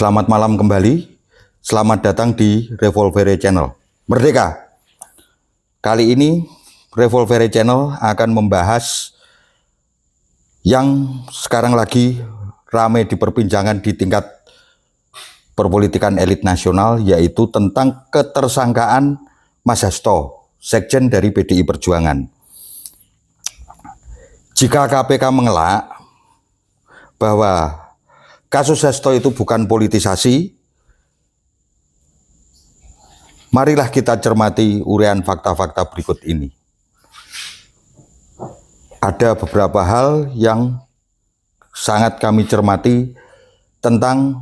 Selamat malam kembali. Selamat datang di Revolvere Channel. Merdeka. Kali ini Revolvere Channel akan membahas yang sekarang lagi ramai diperbincangkan di tingkat perpolitikan elit nasional, yaitu tentang ketersangkaan Mas Hasto, sekjen dari PDI Perjuangan. Jika KPK mengelak bahwa kasus Hasto itu bukan politisasi, marilah kita cermati uraian fakta-fakta berikut ini. Ada beberapa hal yang sangat kami cermati tentang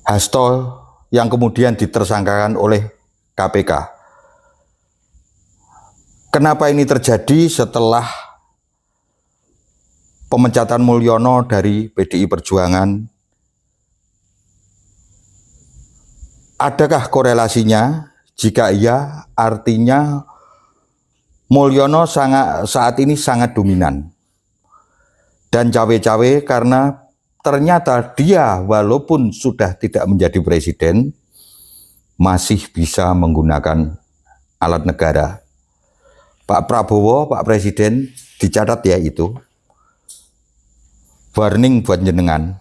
Hasto yang kemudian ditersangkakan oleh KPK. Kenapa ini terjadi setelah pemecatan Mulyono dari PDI Perjuangan? Adakah korelasinya? Jika iya, artinya Mulyono saat ini sangat dominan dan cawe-cawe karena ternyata dia walaupun sudah tidak menjadi presiden masih bisa menggunakan alat negara. Pak Prabowo, Pak Presiden, dicatat ya itu. Warning buat jenengan.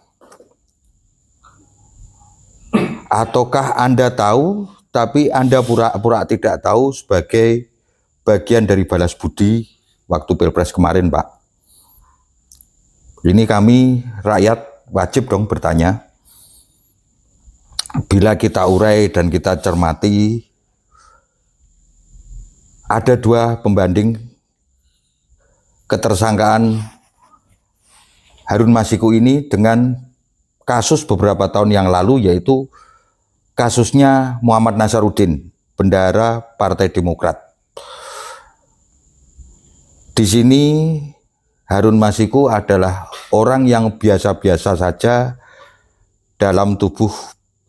Ataukah Anda tahu, tapi Anda pura-pura tidak tahu sebagai bagian dari balas budi waktu Pilpres kemarin, Pak? Ini kami rakyat wajib dong bertanya. Bila kita urai dan kita cermati, ada dua pembanding ketersangkaan Harun Masiku ini dengan kasus beberapa tahun yang lalu, yaitu kasusnya Muhammad Nasaruddin, bendahara Partai Demokrat. Di sini Harun Masiku adalah orang yang biasa-biasa saja dalam tubuh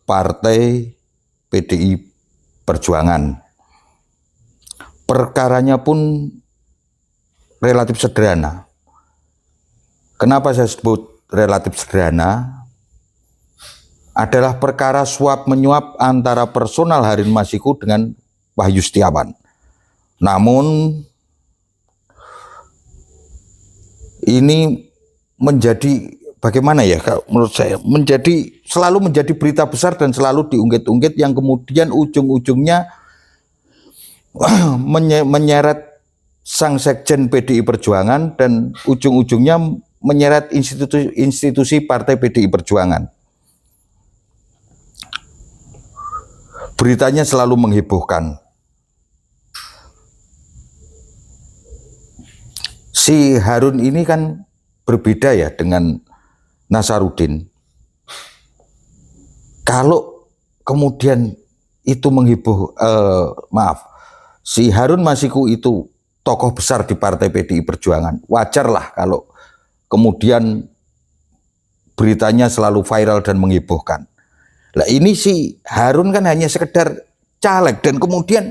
Partai PDI Perjuangan. Perkaranya pun relatif sederhana. Kenapa saya sebut relatif sederhana? Adalah perkara suap menyuap antara personal Harun Masiku dengan Wahyu Setiawan. Namun ini menjadi bagaimana ya, menurut saya selalu menjadi berita besar dan selalu diungkit-ungkit yang kemudian ujung-ujungnya menyeret sang sekjen PDI Perjuangan dan ujung-ujungnya menyeret institusi Partai PDI Perjuangan. Beritanya selalu menghebohkan. Si Harun ini kan berbeda ya dengan Nasaruddin. Kalau kemudian itu si Harun Masiku itu tokoh besar di Partai PDI Perjuangan, wajarlah kalau kemudian beritanya selalu viral dan menghebohkan. Lah ini si Harun kan hanya sekedar caleg dan kemudian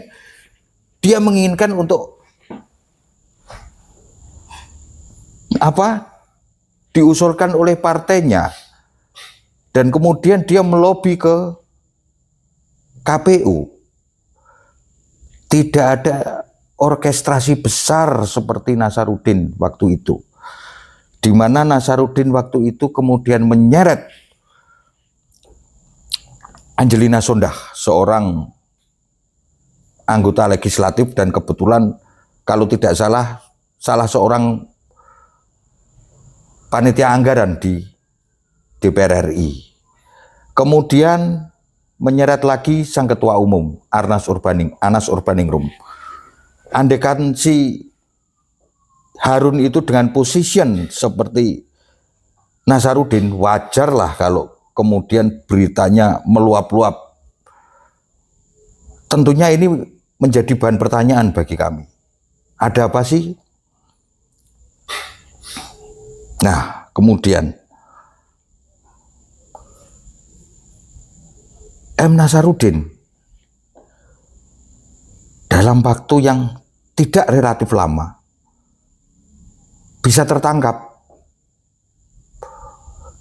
dia menginginkan untuk diusulkan oleh partainya dan kemudian dia melobi ke KPU. Tidak ada orkestrasi besar seperti Nasaruddin waktu itu, di mana Nasaruddin waktu itu kemudian menyeret Angelina Sondakh, seorang anggota legislatif dan kebetulan kalau tidak salah seorang panitia anggaran di DPR RI. Kemudian menyeret lagi sang ketua umum Anas Urbaningrum. Andaikan si Harun itu dengan position seperti Nasaruddin, wajarlah kalau kemudian beritanya meluap-luap. Tentunya ini menjadi bahan pertanyaan bagi kami. Ada apa sih? Nah, kemudian M. Nasaruddin dalam waktu yang tidak relatif lama bisa tertangkap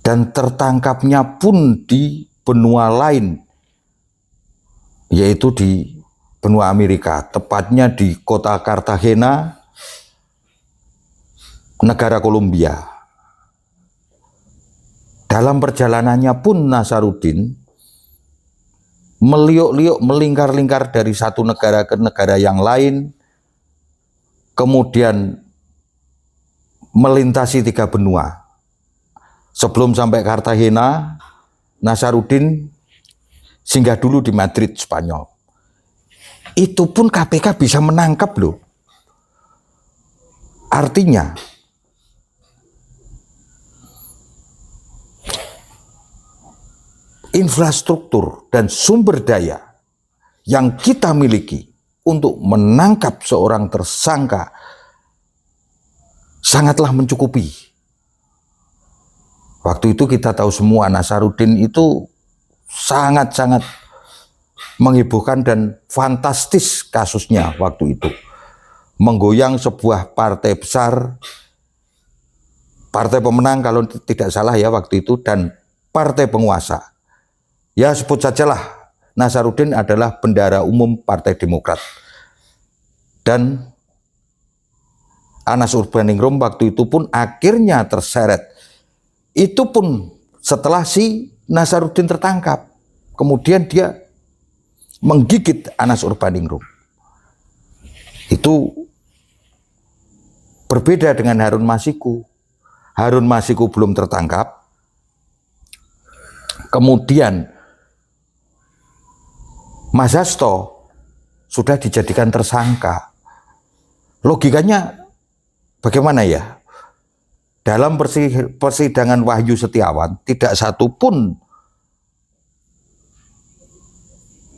dan tertangkapnya pun di benua lain, yaitu di benua Amerika, tepatnya di kota Cartagena, negara Kolombia. Dalam perjalanannya pun Nasaruddin meliuk-liuk, melingkar-lingkar dari satu negara ke negara yang lain, kemudian melintasi 3 benua. Sebelum sampai Cartagena, Nasaruddin singgah dulu di Madrid, Spanyol. Itu pun KPK bisa menangkap loh. Artinya, infrastruktur dan sumber daya yang kita miliki untuk menangkap seorang tersangka sangatlah mencukupi. Waktu itu kita tahu semua Nasaruddin itu sangat-sangat menghebohkan dan fantastis kasusnya waktu itu. Menggoyang sebuah partai besar, partai pemenang kalau tidak salah ya waktu itu, dan partai penguasa. Ya sebut sajalah Nasaruddin adalah bendahara umum Partai Demokrat. Dan Anas Urbaningrum waktu itu pun akhirnya terseret. Itu pun setelah si Nasaruddin tertangkap. Kemudian dia menggigit Anas Urbaningrum. Itu berbeda dengan Harun Masiku. Harun Masiku belum tertangkap. Kemudian Mas Hasto sudah dijadikan tersangka. Logikanya bagaimana ya? Dalam persidangan Wahyu Setiawan, tidak satu pun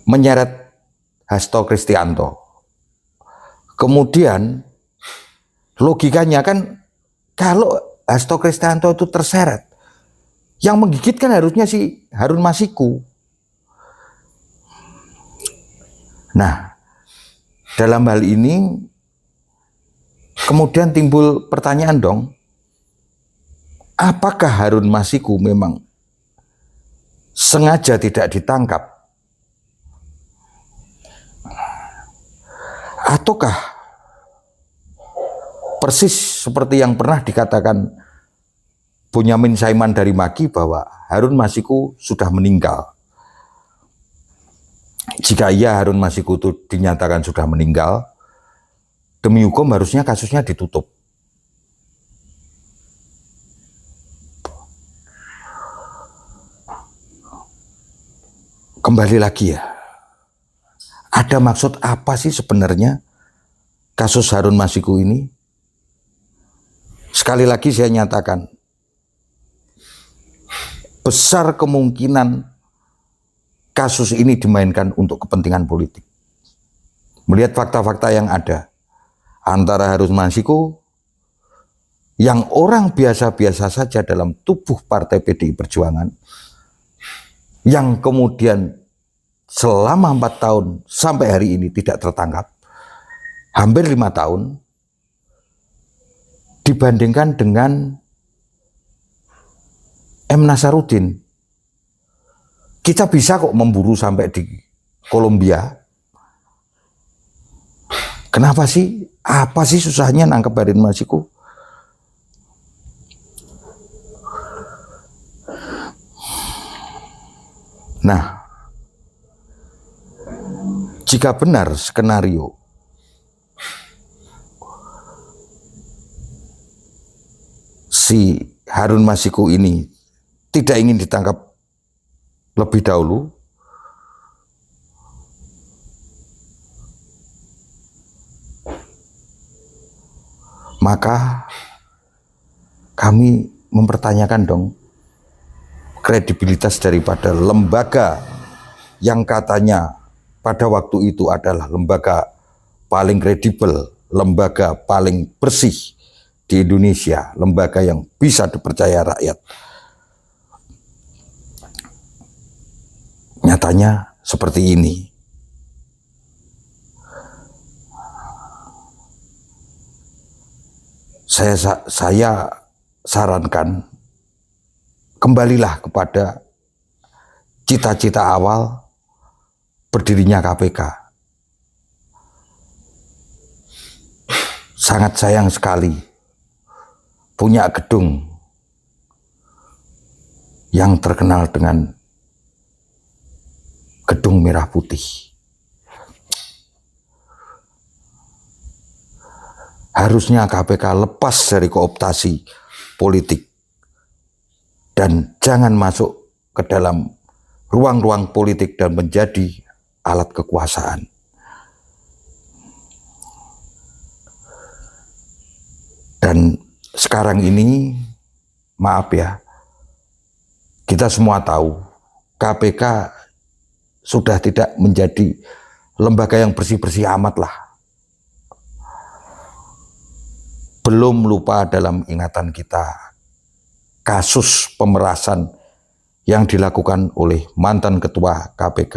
menyeret Hasto Kristianto. Kemudian logikanya kan kalau Hasto Kristianto itu terseret, yang menggigit kan harusnya si Harun Masiku. Nah, dalam hal ini kemudian timbul pertanyaan dong, apakah Harun Masiku memang sengaja tidak ditangkap? Ataukah persis seperti yang pernah dikatakan Bonyamin Saiman dari Maki bahwa Harun Masiku sudah meninggal? Jika iya Harun Masiku itu dinyatakan sudah meninggal, demi hukum harusnya kasusnya ditutup. Kembali lagi ya, ada maksud apa sih sebenarnya kasus Harun Masiku ini? Sekali lagi saya nyatakan, besar kemungkinan kasus ini dimainkan untuk kepentingan politik. Melihat fakta-fakta yang ada antara Harun Masiku yang orang biasa-biasa saja dalam tubuh Partai PDI Perjuangan, yang kemudian selama 4 tahun sampai hari ini tidak tertangkap, hampir 5 tahun, dibandingkan dengan M. Nasaruddin. Kita bisa kok memburu sampai di Kolombia. Kenapa sih? Apa sih susahnya nangkep Harun Masiku? Nah, jika benar skenario si Harun Masiku ini tidak ingin ditangkap lebih dahulu, maka kami mempertanyakan dong kredibilitas daripada lembaga yang katanya pada waktu itu adalah lembaga paling kredibel, lembaga paling bersih di Indonesia, lembaga yang bisa dipercaya rakyat. Nyatanya seperti ini. Saya sarankan kembalilah kepada cita-cita awal berdirinya KPK. Sangat sayang sekali punya gedung yang terkenal dengan gedung merah putih. Harusnya KPK lepas dari kooptasi politik dan jangan masuk ke dalam ruang-ruang politik dan menjadi alat kekuasaan. Dan sekarang ini, maaf ya, kita semua tahu KPK sudah tidak menjadi lembaga yang bersih-bersih amat lah. Belum lupa dalam ingatan kita kasus pemerasan yang dilakukan oleh mantan ketua KPK,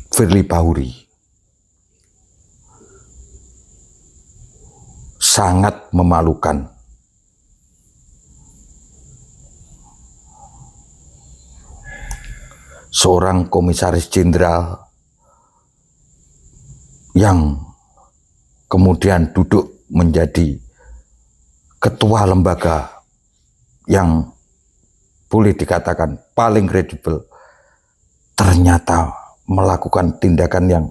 Firly Bahuri. Sangat memalukan. Seorang komisaris jenderal yang kemudian duduk menjadi ketua lembaga yang boleh dikatakan paling kredibel, ternyata melakukan tindakan yang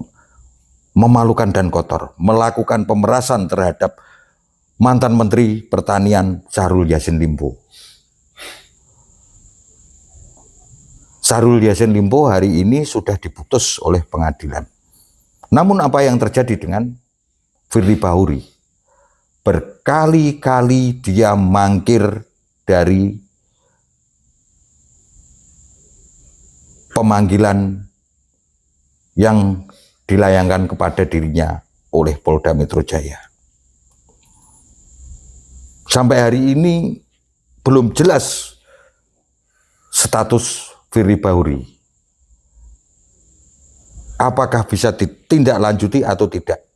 memalukan dan kotor, melakukan pemerasan terhadap mantan Menteri Pertanian Syahrul Yassin Limpo. Syahrul Yassin Limpo hari ini sudah diputus oleh pengadilan. Namun apa yang terjadi dengan Firly Bahuri? Berkali-kali dia mangkir dari pemanggilan yang dilayangkan kepada dirinya oleh Polda Metro Jaya. Sampai hari ini belum jelas status Firly Bahuri. Apakah bisa ditindaklanjuti atau tidak?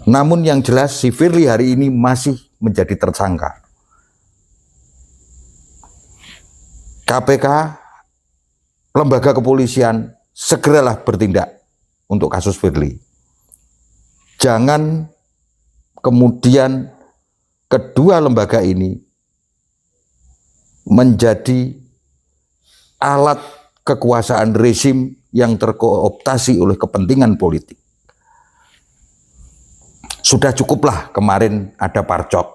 Namun yang jelas si Firly hari ini masih menjadi tersangka. KPK, lembaga kepolisian, segeralah bertindak untuk kasus Firly. Jangan kemudian kedua lembaga ini menjadi alat kekuasaan rezim yang terkooptasi oleh kepentingan politik. Sudah cukuplah kemarin ada Parcok.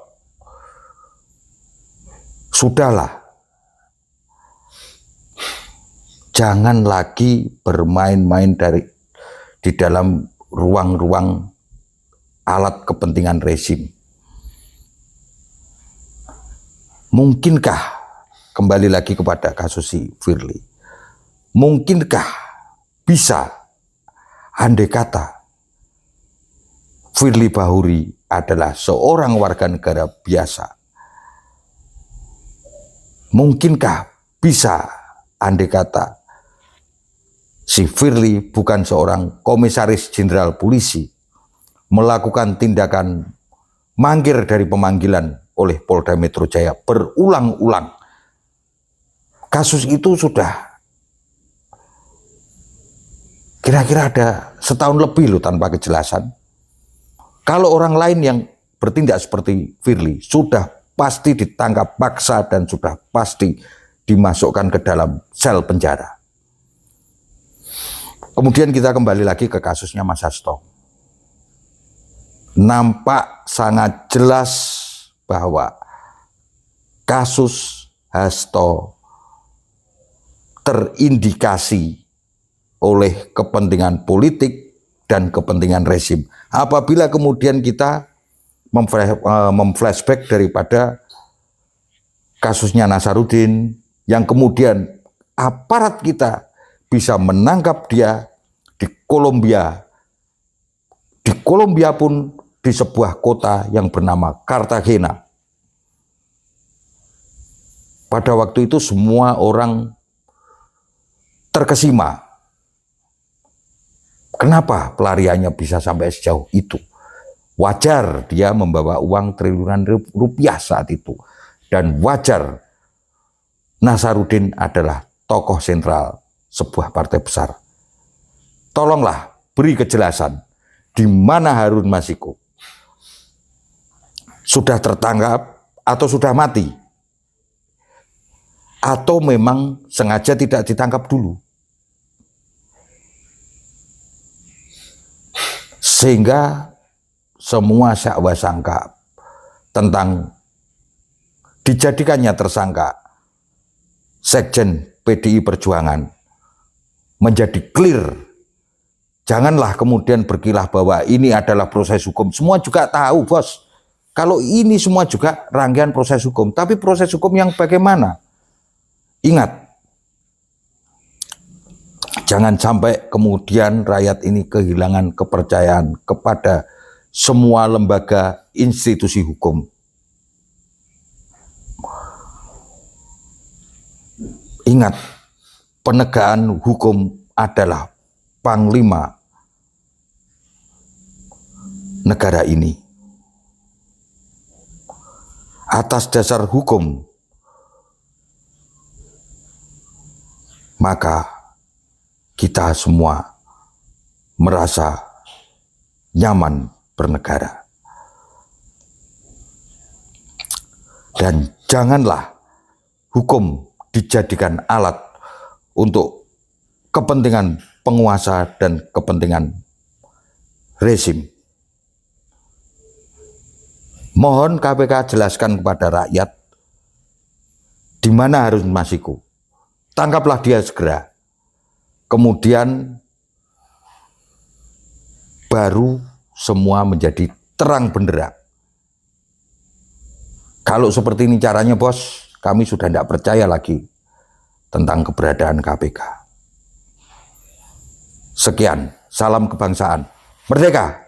Sudahlah. Jangan lagi bermain-main di dalam ruang-ruang alat kepentingan rezim. Mungkinkah, kembali lagi kepada kasus si Firly, mungkinkah bisa, andai kata Firly Bahuri adalah seorang warga negara biasa, mungkinkah bisa, andai kata si Firly bukan seorang komisaris jenderal polisi, melakukan tindakan mangkir dari pemanggilan oleh Polda Metro Jaya berulang-ulang. Kasus itu sudah kira-kira ada setahun lebih loh tanpa kejelasan. Kalau orang lain yang bertindak seperti Firly sudah pasti ditangkap paksa dan sudah pasti dimasukkan ke dalam sel penjara. Kemudian kita kembali lagi ke kasusnya Mas Hasto. Nampak sangat jelas bahwa kasus Hasto terindikasi oleh kepentingan politik dan kepentingan rezim. Apabila kemudian kita memflashback daripada kasusnya Nasaruddin, yang kemudian aparat kita bisa menangkap dia di Kolombia. Di Kolombia pun di sebuah kota yang bernama Cartagena. Pada waktu itu semua orang terkesima. Kenapa pelariannya bisa sampai sejauh itu? Wajar dia membawa uang triliunan rupiah saat itu. Dan wajar Nasaruddin adalah tokoh sentral sebuah partai besar. Tolonglah beri kejelasan di mana Harun Masiku. Sudah tertangkap atau sudah mati? Atau memang sengaja tidak ditangkap dulu? Sehingga semua syakwa sangka tentang dijadikannya tersangka Sekjen PDI Perjuangan menjadi clear. Janganlah kemudian berkilah bahwa ini adalah proses hukum. Semua juga tahu, bos, kalau ini semua juga rangkaian proses hukum. Tapi proses hukum yang bagaimana? Ingat, jangan sampai kemudian rakyat ini kehilangan kepercayaan kepada semua lembaga institusi hukum. Ingat, penegakan hukum adalah panglima negara ini. Atas dasar hukum, maka kita semua merasa nyaman bernegara. Dan janganlah hukum dijadikan alat untuk kepentingan penguasa dan kepentingan rezim. Mohon KPK jelaskan kepada rakyat di mana Harun Masiku. Tangkaplah dia segera. Kemudian baru semua menjadi terang benderang. Kalau seperti ini caranya, bos, kami sudah tidak percaya lagi tentang keberadaan KPK. Sekian, salam kebangsaan. Merdeka!